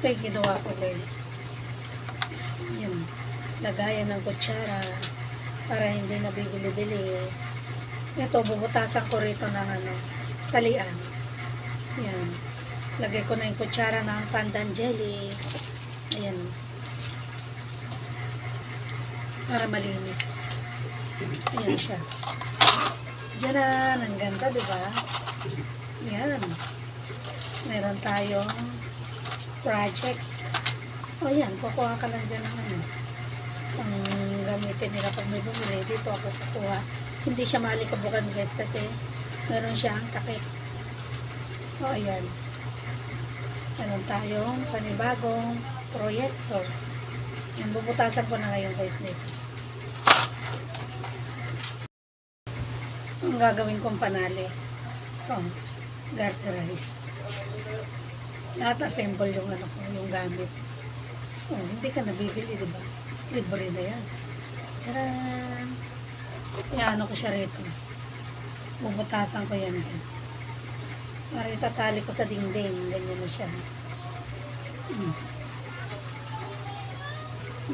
Ito yung ginawa ko guys. Yan. Lagayan ng kutsara para hindi na bibili-bili. Ito, bubutasan ko rito ng talian. Yan. Lagay ko na yung kutsara ng pandan jelly. Ayan. Para malinis. Ayan siya. Diyan, ang ganda, diba? Yan. Meron tayong project. O yan, kukuha ka lang dyan ng ang gamitin nila pag may bumili. Dito ako kukuha. Hindi siya malikabukan guys kasi meron siyang takip. O ayan. Meron tayong panibagong proyektor. Yan, bubutasan ko na ngayon guys dito. Ito ang gagawin kong panali. Ito, garterized. Lahat assemble yung yung gamit. Oh, hindi ka nabibili, diba? Libre na yan. Tcharan! Iano ko siya rito. Bubutasan ko yan dyan. Para itatali ko sa dingding. Ganyan na siya.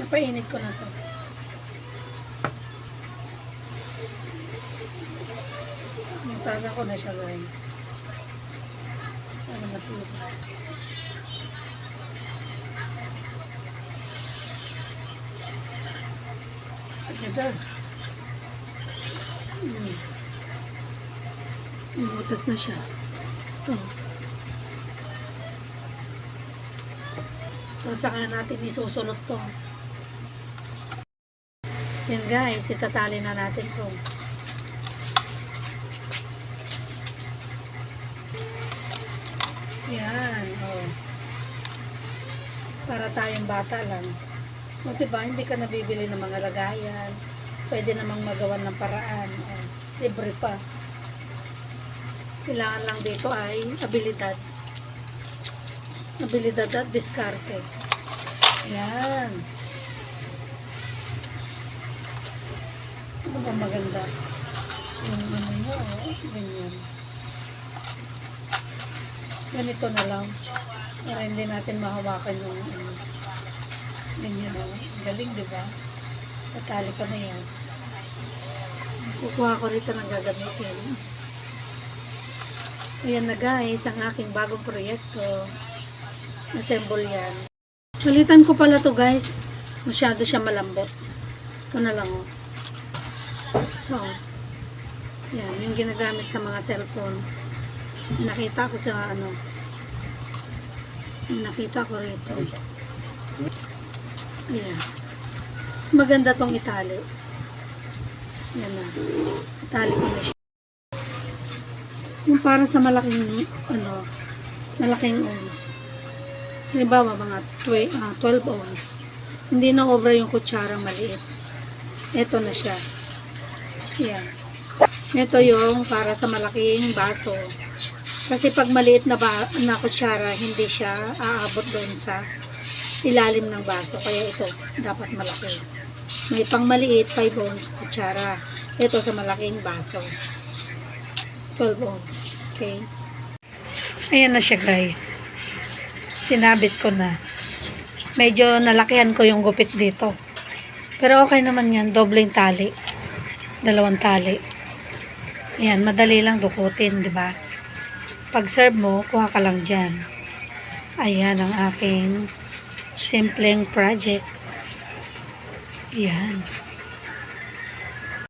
Napainit ko na to. Bubutasan ko na siya guys. Para matulog. Ito. Butas na siya. Ito. Ito, saka natin isusunod to. Yan guys, itatali na natin to. Yan. Oh. Para tayong bata lang. O diba, hindi ka nabibili ng mga lagayan. Pwede namang magawan ng paraan. Libre pa. Kailangan lang dito ay abilidad. Abilidad at diskarte. Yan. Ano ba maganda? Yung nyo, ganyan. Ganito na lang. Para hindi natin mahawakan yung ganyan o. Galing, diba? Natali ko na yan. Kukuha ko rito ng gagamitin. Ayan na guys, ang aking bagong proyekto. Assemble yan. Palitan ko pala to guys. Masyado siya malambot. Ito na lang o. Ito. Yan, yung ginagamit sa mga cellphone. Nakita ko sa nakita ko rito. Ayan. Mas maganda tong itali. Yan na. Itali ko na siya. Yung para sa malaking, malaking ounce. Halimbawa, mga 12 ounce. Hindi na obra yung kutsarang maliit. Ito na siya. Yan. Ito yung para sa malaking baso. Kasi pag maliit na kutsara, hindi siya aabot doon sa ilalim ng baso. Kaya ito, dapat malaki. May pang maliit, 5 ounce kutsara. Ito sa malaking baso. 12 ounce. Okay? Ayan na siya guys. Sinabit ko na. Medyo nalakihan ko yung gupit dito. Pero okay naman yan. Dobleng tali. 2 tali. Ayan, madali lang dukutin, di ba? Pag serve mo, kuha ka lang dyan. Ayan ang aking simpleng project. Ayan.